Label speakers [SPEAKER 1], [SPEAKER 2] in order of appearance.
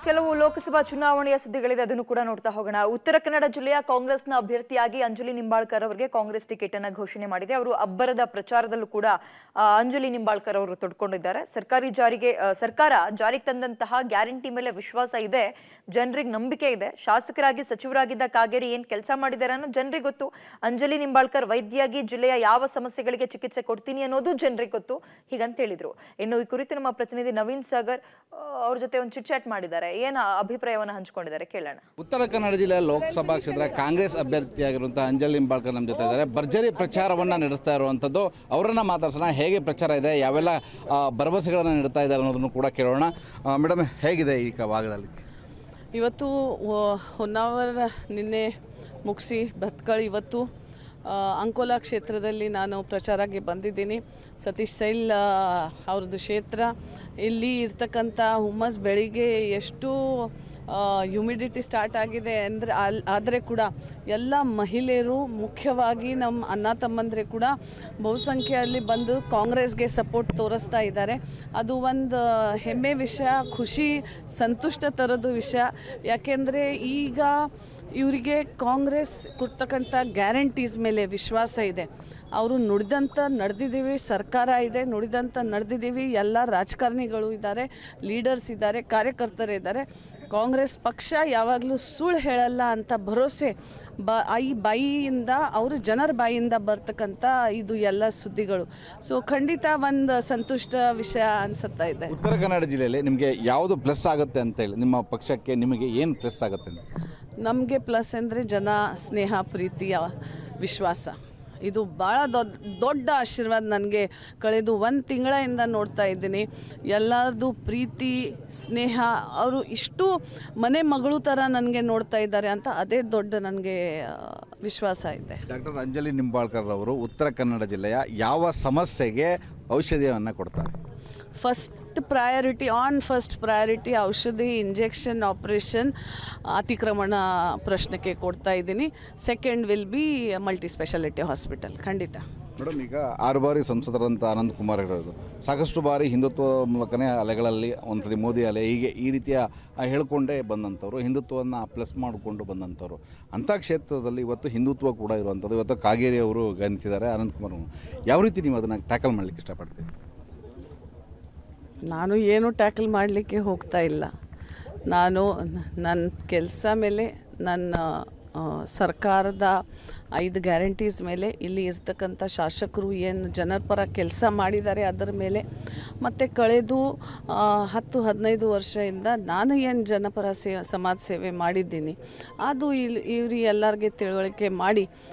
[SPEAKER 1] ಕೆಲವು ಲೋಕಸಭಾ ಚುನಾವಣೆಯ ಸುದ್ದಿಗಳಿದೆ, ಅದನ್ನು ಕೂಡ ನೋಡ್ತಾ ಹೋಗೋಣ. ಉತ್ತರ ಕನ್ನಡ ಜಿಲ್ಲೆಯ ಕಾಂಗ್ರೆಸ್ನ ಅಭ್ಯರ್ಥಿಯಾಗಿ ಅಂಜಲಿ ನಿಂಬಾಳ್ಕರ್ ಅವರಿಗೆ ಕಾಂಗ್ರೆಸ್ ಟಿಕೆಟ್ ಅನ್ನು ಘೋಷಣೆ ಮಾಡಿದೆ. ಅವರು ಅಬ್ಬರದ ಪ್ರಚಾರದಲ್ಲೂ ಕೂಡ ಅಂಜಲಿ ನಿಂಬಾಳ್ಕರ್ ಅವರು ತೊಡ್ಕೊಂಡಿದ್ದಾರೆ. ಸರ್ಕಾರ ಜಾರಿಗೆ ತಂದಂತಹ ಗ್ಯಾರಂಟಿ ಮೇಲೆ ವಿಶ್ವಾಸ ಇದೆ, ಜನರಿಗೆ ನಂಬಿಕೆ ಇದೆ. ಶಾಸಕರಾಗಿ ಸಚಿವರಾಗಿದ್ದ ಕಾಗೇರಿ ಏನ್ ಕೆಲಸ ಮಾಡಿದ್ದಾರೆ ಅನ್ನೋ ಜನರಿಗೆ ಗೊತ್ತು. ಅಂಜಲಿ ನಿಂಬಾಳ್ಕರ್ ವೈದ್ಯಾಗಿ ಜಿಲ್ಲೆಯ ಯಾವ ಸಮಸ್ಯೆಗಳಿಗೆ ಚಿಕಿತ್ಸೆ ಕೊಡ್ತೀನಿ ಅನ್ನೋದು ಜನರಿಗೆ ಗೊತ್ತು, ಹೀಗಂತ ಹೇಳಿದ್ರು. ಇನ್ನು ಈ ಕುರಿತು ನಮ್ಮ ಪ್ರತಿನಿಧಿ ನವೀನ್ ಸಾಗರ್ ಅವ್ರ ಜೊತೆ ಒಂದು ಚಿಟ್ ಚಾಟ್ ಮಾಡಿದ್ದಾರೆ. ಏನು ಅಭಿಪ್ರಾಯವನ್ನು ಹಂಚಿಕೊಂಡಿದ್ದಾರೆ ಕೇಳೋಣ.
[SPEAKER 2] ಉತ್ತರ ಕನ್ನಡ ಜಿಲ್ಲೆಯ ಲೋಕಸಭಾ ಕ್ಷೇತ್ರ ಕಾಂಗ್ರೆಸ್ ಅಭ್ಯರ್ಥಿಯಾಗಿರುವಂತಹ ಅಂಜಲಿ ನಿಂಬಾಳ್ಕರ್ ನಮ್ಮ ಜೊತೆ ಇದ್ದಾರೆ. ಭರ್ಜರಿ ಪ್ರಚಾರವನ್ನು ನಡೆಸ್ತಾ ಇರುವಂಥದ್ದು. ಅವರನ್ನ ಮಾತಾಡ್ಸೋಣ. ಹೇಗೆ ಪ್ರಚಾರ ಇದೆ, ಯಾವೆಲ್ಲ ಭರವಸೆಗಳನ್ನು ನೀಡ್ತಾ ಇದ್ದಾರೆ ಅನ್ನೋದನ್ನು ಕೂಡ ಕೇಳೋಣ. ಮೇಡಮ್, ಹೇಗಿದೆ ಈ ಭಾಗದಲ್ಲಿ?
[SPEAKER 3] ಇವತ್ತು ಹೊನ್ನಾವರ ನಿನ್ನೆ ಮುಗಿಸಿ ಭಟ್ಕಳ, ಇವತ್ತು ಅಂಕೋಲಾ ಕ್ಷೇತ್ರದಲ್ಲಿ ನಾನು ಪ್ರಚಾರಕ್ಕೆ ಬಂದಿದ್ದೀನಿ. ಸತೀಶ್ ಸೈಲ್ ಅವ್ರದ್ದು ಕ್ಷೇತ್ರ. ಇಲ್ಲಿ ಇರ್ತಕ್ಕಂಥ ಹುಮ್ಮಸ್, ಬೆಳಿಗ್ಗೆ ಎಷ್ಟು ಹ್ಯುಮಿಡಿಟಿ ಸ್ಟಾರ್ಟ್ ಆಗಿದೆ ಅಂದರೆ ಆದರೆ ಕೂಡ ಎಲ್ಲ ಮಹಿಳೆಯರು, ಮುಖ್ಯವಾಗಿ ನಮ್ಮ ಅಣ್ಣ ತಮ್ಮಂದರೆ ಕೂಡ ಬಹುಸಂಖ್ಯೆಯಲ್ಲಿ ಬಂದು ಕಾಂಗ್ರೆಸ್ಗೆ ಸಪೋರ್ಟ್ ತೋರಿಸ್ತಾ ಇದ್ದಾರೆ. ಅದು ಒಂದು ಹೆಮ್ಮೆ ವಿಷಯ, ಖುಷಿ, ಸಂತುಷ್ಟ ಥರದ ವಿಷಯ. ಯಾಕೆಂದರೆ ಈಗ ಇವರಿಗೆ ಕಾಂಗ್ರೆಸ್ ಕೊಡ್ತಕ್ಕಂಥ ಗ್ಯಾರಂಟೀಸ್ ಮೇಲೆ ವಿಶ್ವಾಸ ಇದೆ. ಅವರು ನುಡಿದಂಥ ನಡೆದಿದ್ದೀವಿ, ಸರ್ಕಾರ ಇದೆ, ನುಡಿದಂಥ ನಡೆದಿದ್ದೀವಿ. ಎಲ್ಲ ರಾಜಕಾರಣಿಗಳು ಇದ್ದಾರೆ, ಲೀಡರ್ಸ್ ಇದ್ದಾರೆ, ಕಾರ್ಯಕರ್ತರಿದ್ದಾರೆ. ಕಾಂಗ್ರೆಸ್ ಪಕ್ಷ ಯಾವಾಗಲೂ ಸುಳ್ಳು ಹೇಳಲ್ಲ ಅಂತ ಭರವಸೆ ಈ ಬಾಯಿಯಿಂದ, ಅವರು ಜನರ ಬಾಯಿಯಿಂದ ಬರ್ತಕ್ಕಂಥ ಇದು ಎಲ್ಲ ಸುದ್ದಿಗಳು. ಸೊ ಖಂಡಿತ ಒಂದು ಸಂತುಷ್ಟ ವಿಷಯ ಅನಿಸುತ್ತಾ ಇದೆ.
[SPEAKER 2] ಉತ್ತರ ಕನ್ನಡ ಜಿಲ್ಲೆಯಲ್ಲಿ ನಿಮಗೆ ಯಾವುದು ಪ್ಲಸ್ ಆಗುತ್ತೆ ಅಂತೇಳಿ, ನಿಮ್ಮ ಪಕ್ಷಕ್ಕೆ ನಿಮಗೆ ಏನು ಪ್ಲಸ್ ಆಗುತ್ತೆ?
[SPEAKER 3] ನಮಗೆ ಪ್ಲಸ್ ಅಂದರೆ ಜನ ಸ್ನೇಹ, ಪ್ರೀತಿಯ ವಿಶ್ವಾಸ. ಇದು ಭಾಳ ದೊಡ್ಡ ಆಶೀರ್ವಾದ. ನನಗೆ ಕಳೆದು 1 ತಿಂಗಳಿಂದ ನೋಡ್ತಾ ಇದ್ದೀನಿ. ಎಲ್ಲರದು ಪ್ರೀತಿ, ಸ್ನೇಹ, ಅವರು ಇಷ್ಟು ಮನೆ ಮಗಳು ಥರ ನನಗೆ ನೋಡ್ತಾ ಇದ್ದಾರೆ ಅಂತ, ಅದೇ ದೊಡ್ಡ ನನಗೆ ವಿಶ್ವಾಸ ಇದೆ.
[SPEAKER 2] ಡಾಕ್ಟರ್ ಅಂಜಲಿ ನಿಂಬಾಳ್ಕರ್ ಅವರು ಉತ್ತರ ಕನ್ನಡ ಜಿಲ್ಲೆಯ ಯಾವ ಸಮಸ್ಯೆಗೆ ಔಷಧಿಯನ್ನು ಕೊಡ್ತಾರೆ?
[SPEAKER 3] ಫಸ್ಟ್ ಪ್ರಯಾರಿಟಿ ಔಷಧಿ, ಇಂಜೆಕ್ಷನ್, ಆಪ್ರೇಷನ್, ಅತಿಕ್ರಮಣ ಪ್ರಶ್ನೆಗೆ ಕೊಡ್ತಾ ಇದ್ದೀನಿ. Second will be multi speciality hospital. ಖಂಡಿತ.
[SPEAKER 2] ಮೇಡಮ್, ಈಗ 6 ಬಾರಿ ಸಂಸದರಂತ ಅನಂತ್ ಕುಮಾರ್ ಹೇಳೋದು, ಸಾಕಷ್ಟು ಬಾರಿ ಹಿಂದುತ್ವ ಮೂಲಕನೇ ಅಲೆಗಳಲ್ಲಿ, ಒಂದ್ಸರಿ ಮೋದಿ ಅಲೆ, ಹೀಗೆ ಈ ರೀತಿಯ ಹೇಳ್ಕೊಂಡೇ ಬಂದಂಥವ್ರು, ಹಿಂದುತ್ವವನ್ನು ಪ್ಲಸ್ ಮಾಡಿಕೊಂಡು ಬಂದಂಥವ್ರು. ಅಂಥ ಕ್ಷೇತ್ರದಲ್ಲಿ ಇವತ್ತು ಹಿಂದುತ್ವ ಕೂಡ ಇರುವಂಥದ್ದು. ಇವತ್ತು ಕಾಗೇರಿ ಅವರು ಗಣಿಸಿದ್ದಾರೆ, ಅನಂತ್ ಕುಮಾರ್. ಯಾವ ರೀತಿ ನೀವು ಅದನ್ನು ಟ್ಯಾಕಲ್ ಮಾಡಲಿಕ್ಕೆ ಇಷ್ಟಪಡ್ತೀವಿ?
[SPEAKER 3] ನಾನು ಏನು ಟ್ಯಾಕಲ್ ಮಾಡಲಿಕ್ಕೆ ಹೋಗ್ತಾ ಇಲ್ಲ. ನಾನು ನನ್ನ ಕೆಲಸ ಮೇಲೆ, ನನ್ನ ಸರ್ಕಾರದ 5 ಗ್ಯಾರಂಟೀಸ್ ಮೇಲೆ, ಇಲ್ಲಿ ಇರ್ತಕ್ಕಂಥ ಶಾಸಕರು ಏನು ಜನರ ಪರ ಕೆಲಸ ಮಾಡಿದ್ದಾರೆ ಅದರ ಮೇಲೆ, ಮತ್ತು ಕಳೆದು 10-15 ವರ್ಷದಿಂದ ನಾನು ಏನು ಜನಪರ ಸಮಾಜ ಸೇವೆ ಮಾಡಿದ್ದೀನಿ ಅದು ಇವ್ರಿಗೆ ಎಲ್ಲರಿಗೆ ತಿಳುವಳಿಕೆ ಮಾಡಿ